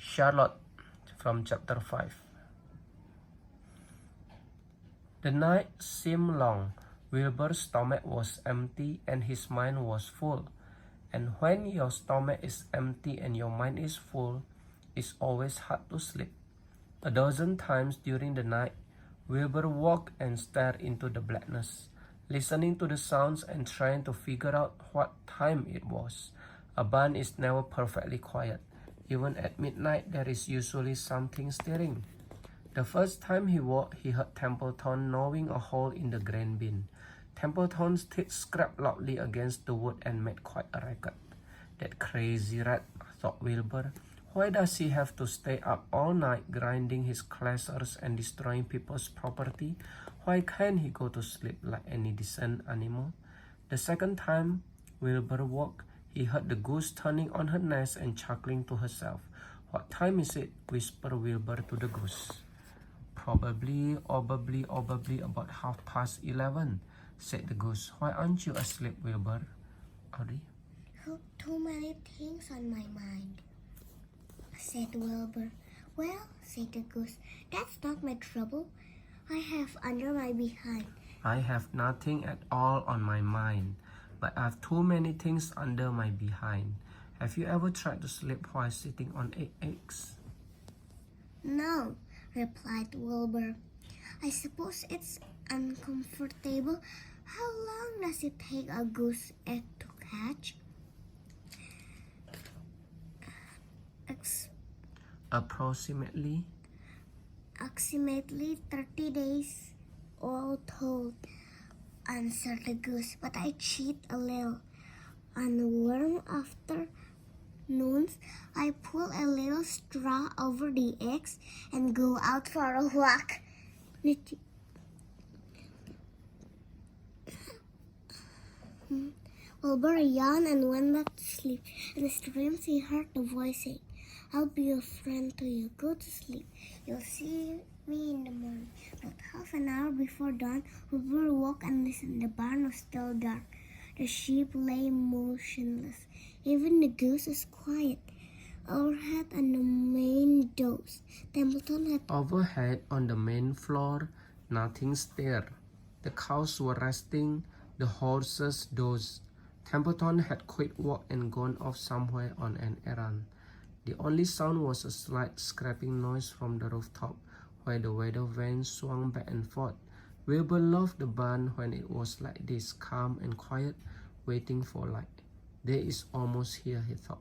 Charlotte from chapter 5. The night seemed long. Wilbur's stomach was empty and his mind was full. And when your stomach is empty and your mind is full, it's always hard to sleep. A dozen times during the night, Wilbur walked and stared into the blackness, listening to the sounds and trying to figure out what time it was. A barn is never perfectly quiet. Even at midnight, there is usually something stirring. The first time he walked, he heard Templeton gnawing a hole in the grain bin. Templeton's teeth scraped loudly against the wood and made quite a racket. That crazy rat, thought Wilbur. Why does he have to stay up all night grinding his classers and destroying people's property? Why can't he go to sleep like any decent animal? The second time Wilbur woke, he heard the goose turning on her nest and chuckling to herself. What time is it? Whispered Wilbur to the goose. Probably about 11:30, said the goose. Why aren't you asleep, Wilbur? Audrey? Too many things on my mind, said Wilbur. Well, said the goose, that's not my trouble. I have under my behind. I have nothing at all on my mind, but I have too many things under my behind. Have you ever tried to sleep while sitting on 8 eggs? No, replied Wilbur. I suppose it's uncomfortable. How long does it take a goose egg to hatch? Approximately 30 days, all told, answered the goose. But I cheat a little. On warm afternoons, I pull a little straw over the eggs and go out for a walk. Wilbur yawned and went back to sleep. In his dreams, he heard the voice saying, I'll be a friend to you. Go to sleep. You'll see me in the morning. About half an hour before dawn, Wilbur woke and listened. The barn was still dark. The sheep lay motionless. Even the goose was quiet. Overhead on the main doors, Templeton had... Overhead on the main floor, nothing stirred. The cows were resting, the horses dozed. Templeton had quit work and gone off somewhere on an errand. The only sound was a slight scraping noise from the rooftop, where the weather vane swung back and forth. Wilbur loved the barn when it was like this, calm and quiet, waiting for light. Day is almost here, he thought.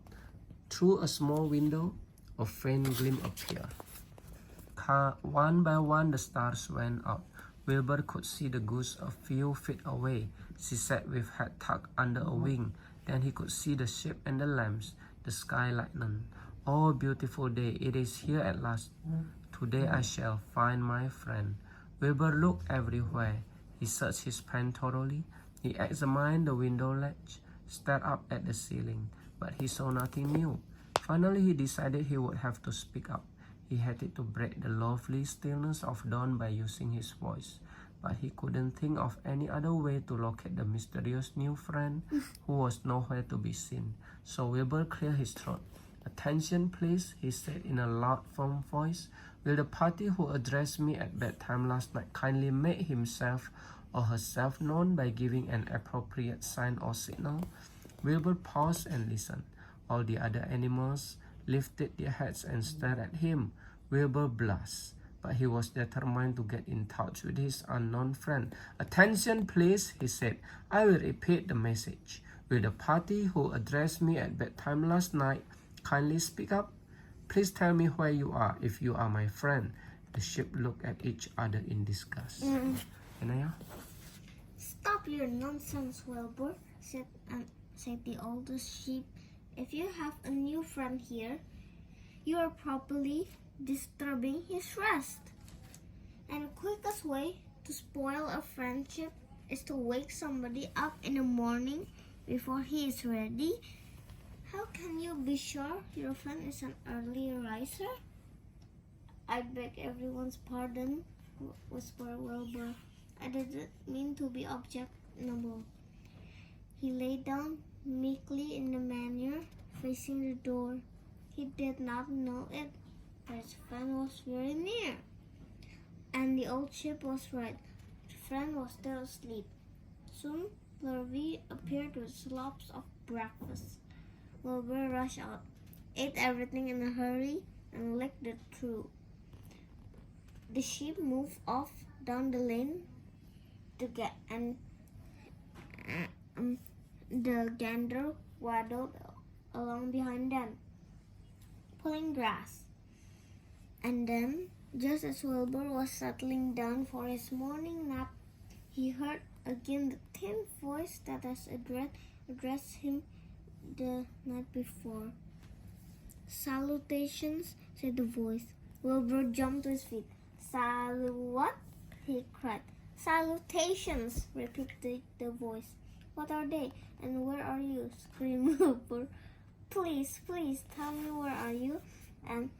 Through a small window, a faint gleam appeared. One by one, the stars went out. Wilbur could see the goose a few feet away. She sat with head tucked under a wing. Then he could see the sheep and the lambs. The sky lightened. Oh, beautiful day, it is here at last. Today I shall find my friend. Wilbur looked everywhere. He searched his pen thoroughly. He examined the window ledge, stared up at the ceiling, but he saw nothing new. Finally, he decided he would have to speak up. He hated to break the lovely stillness of dawn by using his voice, but he couldn't think of any other way to locate the mysterious new friend who was nowhere to be seen. So Wilbur cleared his throat. Attention, please, he said in a loud, firm voice. Will the party who addressed me at bedtime last night kindly make himself or herself known by giving an appropriate sign or signal? Wilbur paused and listened. All the other animals lifted their heads and stared at him. Wilbur blushed, but he was determined to get in touch with his unknown friend. Attention, please, he said. I will repeat the message. Will the party who addressed me at bedtime last night kindly speak up? Please tell me where you are if you are my friend. The sheep looked at each other in disgust. Anaya? Stop your nonsense, Wilbur, said the oldest sheep. If you have a new friend here, you are probably disturbing his rest. And the quickest way to spoil a friendship is to wake somebody up in the morning before he is ready. How can you be sure your friend is an early riser? I beg everyone's pardon, whispered Wilbur. I didn't mean to be objectionable. He lay down meekly in the manure, facing the door. He did not know it, but his friend was very near. And the old sheep was right. His friend was still asleep. Soon, Plurvy appeared with slobs of breakfast. Wilbur rushed out, ate everything in a hurry, and licked it through. The sheep moved off down the lane and the gander waddled along behind them, pulling grass. And then, just as Wilbur was settling down for his morning nap, he heard again the thin voice that had addressed him the night before. "Salutations," said the voice. Wilbur jumped to his feet. "What?" he cried. "Salutations," repeated the voice. "What are they, and where are you?" screamed Wilbur. Please, tell me, where are you, and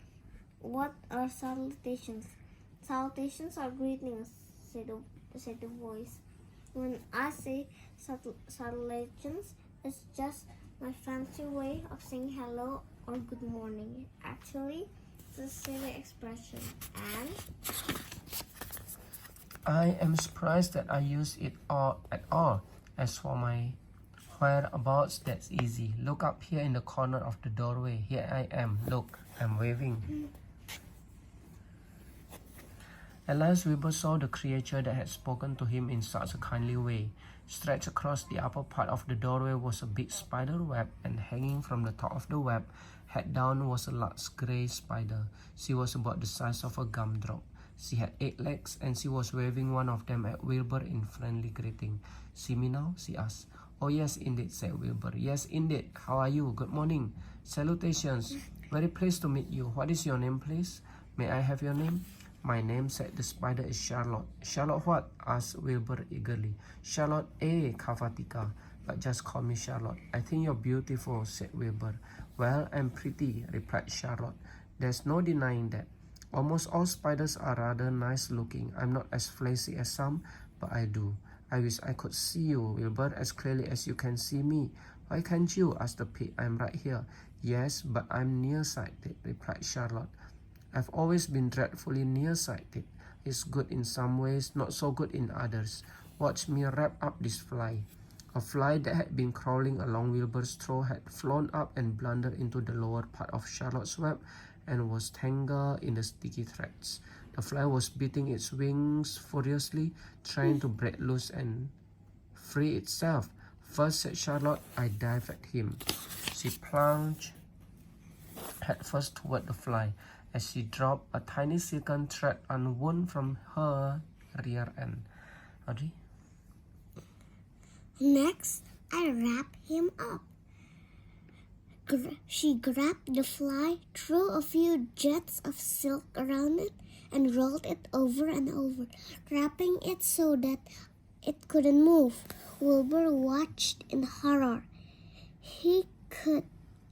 what are salutations?" "Salutations are greetings," said the voice. "When I say salutations, it's just my fancy way of saying hello or good morning. Actually, it's a silly expression, and I am surprised that I use it at all. As for my whereabouts, that's easy. Look up here in the corner of the doorway. Here I am. Look, I'm waving." At last, Wilbur saw the creature that had spoken to him in such a kindly way. Stretched across the upper part of the doorway was a big spider web, and hanging from the top of the web, head down, was a large grey spider. She was about the size of a gumdrop. She had 8 legs, and she was waving one of them at Wilbur in friendly greeting. "See me now?" she asked. "Oh, yes, indeed," said Wilbur. "Yes, indeed. How are you? Good morning." "Salutations. Very pleased to meet you. What is your name, please?" "May I have your name?" "My name," said the spider, "is Charlotte." "Charlotte what?" asked Wilbur eagerly. "Charlotte A. Kavatika, but just call me Charlotte." "I think you're beautiful," said Wilbur. "Well, I'm pretty," replied Charlotte. "There's no denying that. Almost all spiders are rather nice looking. I'm not as flashy as some, but I do. I wish I could see you, Wilbur, as clearly as you can see me." "Why can't you?" asked the pig. "I'm right here." "Yes, but I'm nearsighted," replied Charlotte. "I've always been dreadfully nearsighted. It's good in some ways, not so good in others. Watch me wrap up this fly." A fly that had been crawling along Wilbur's throat had flown up and blundered into the lower part of Charlotte's web and was tangled in the sticky threads. The fly was beating its wings furiously, trying to break loose and free itself. "First," said Charlotte, "I dive at him." She plunged headfirst toward the fly. As she dropped, a tiny silken thread unwound from her rear end. Audrey? "Next, I wrap him up." She grabbed the fly, threw a few jets of silk around it, and rolled it over and over, wrapping it so that it couldn't move. Wilbur watched in horror. He could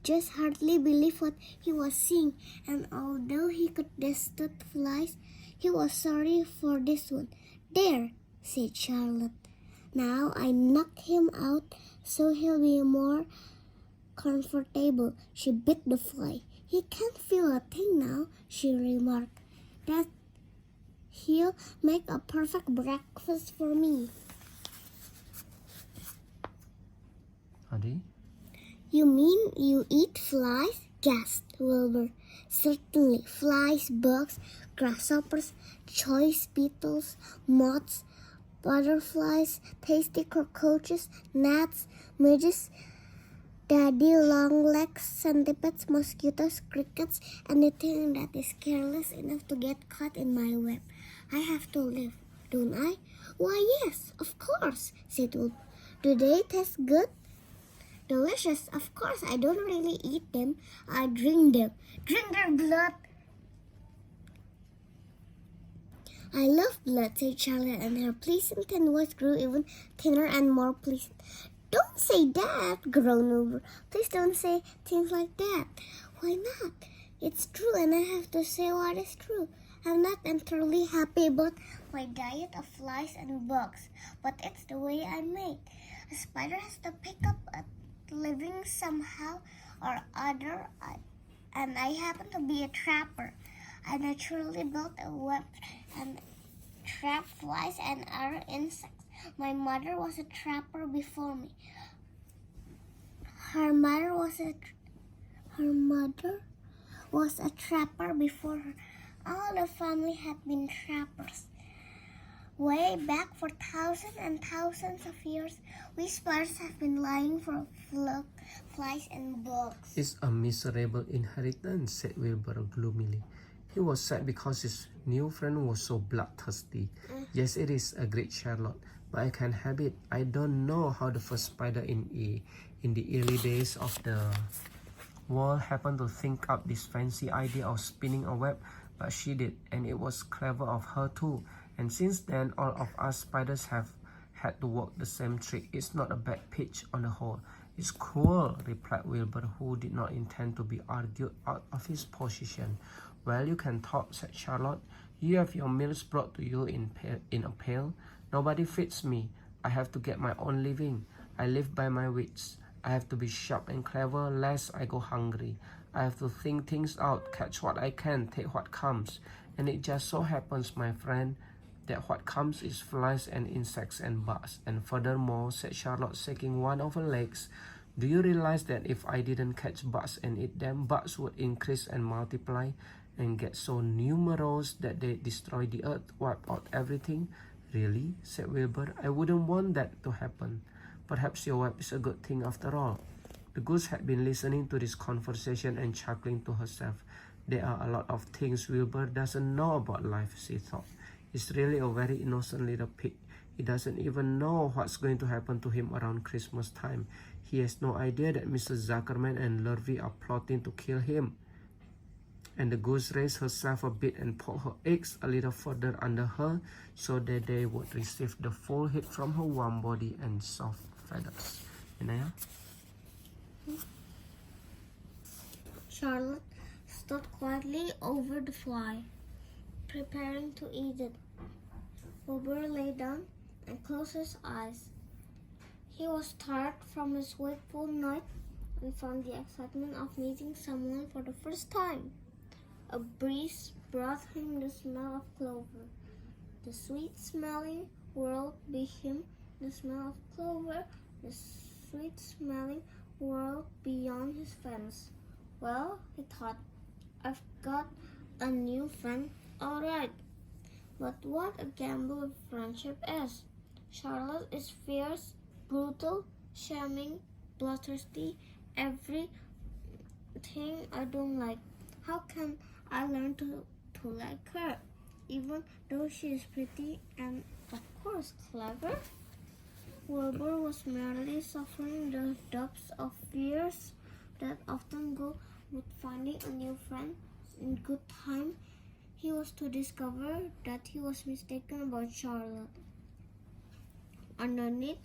just hardly believe what he was seeing, and although he could detest flies, he was sorry for this one. "There," said Charlotte. "Now I knock him out so he'll be more comfortable." She bit the fly. "He can't feel a thing now," she remarked. "That he'll make a perfect breakfast for me." Audrey? "You mean you eat flies?" gasped Wilbur. "Certainly, flies, bugs, grasshoppers, choice beetles, moths, butterflies, tasty cockroaches, gnats, midges, daddy long-legs, centipedes, mosquitoes, crickets, anything that is careless enough to get caught in my web. I have to live, don't I?" "Why, yes, of course," said Wilbur. "Do they taste good?" "Delicious, of course. I don't really eat them. I drink them. Drink their blood." "I love blood," said Charlotte, and her pleasant thin voice grew even thinner and more pleasant. "Don't say that," groaned Wilbur. "Please don't say things like that." "Why not? It's true, and I have to say what is true. I'm not entirely happy about my diet of flies and bugs, but it's the way I'm made. A spider has to pick up a living somehow or other. and I happen to be a trapper. I naturally built a web and trapped flies and other insects. My mother was a trapper before me. Her mother was a trapper before her. All the family had been trappers. Way back for thousands and thousands of years, we spiders have been lying for flies and bugs. It's a miserable inheritance, said Wilbur gloomily. He was sad because his new friend was so bloodthirsty. Yes, it is, agreed Charlotte, but I can have it. I don't know how the first spider in the early days of the world happened to think up this fancy idea of spinning a web, but she did, and it was clever of her too. And since then, all of us spiders have had to work the same trick. It's not a bad pitch on the whole. It's cruel, replied Wilbur, who did not intend to be argued out of his position. Well, you can talk, said Charlotte. You have your meals brought to you in a pail. Nobody feeds me. I have to get my own living. I live by my wits. I have to be sharp and clever lest I go hungry. I have to think things out, catch what I can, take what comes. And it just so happens, my friend, that what comes is flies and insects and bugs. And furthermore, said Charlotte, shaking one of her legs, do you realize that if I didn't catch bugs and eat them, bugs would increase and multiply and get so numerous that they destroy the earth, wipe out everything? Really? Said Wilbur. I wouldn't want that to happen. Perhaps your web is a good thing after all. The goose had been listening to this conversation and chuckling to herself. There are a lot of things Wilbur doesn't know about life, she thought. He's really a very innocent little pig. He doesn't even know what's going to happen to him around Christmas time. He has no idea that Mrs. Zuckerman and Lurvy are plotting to kill him. And the goose raised herself a bit and poked her eggs a little further under her so that they would receive the full heat from her warm body and soft feathers. Inaya? Charlotte stood quietly over the fly, preparing to eat it. Wilbur lay down and closed his eyes. He was tired from his wakeful night and from the excitement of meeting someone for the first time. A breeze brought him the smell of clover. The sweet-smelling world became the smell of clover, the sweet-smelling world beyond his fence. Well, he thought, I've got a new friend, all right. But what a gamble friendship is. Charlotte is fierce, brutal, charming, bloodthirsty, everything I don't like. How can I learn to like her, even though she is pretty and, of course, clever? Wilbur was merely suffering the depths of fears that often go with finding a new friend. In good time, he was to discover that he was mistaken about Charlotte. Underneath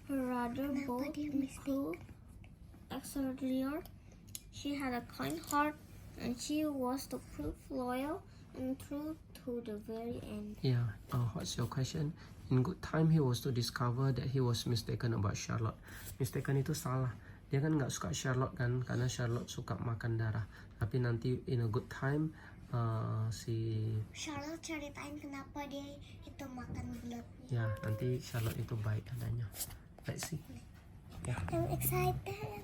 her rather bold and cruel exterior, she had a kind heart, and she was to prove loyal and true to the very end. Yeah, what's your question? In good time, he was to discover that he was mistaken about Charlotte. Mistaken itu salah. Dia kan nggak suka Charlotte kan, karena Charlotte suka makan darah. Tapi nanti in a good time, si Charlotte ceritain kenapa dia itu makan blood. ya nanti Charlotte itu baik adanya. Let's see. Yeah. I'm excited.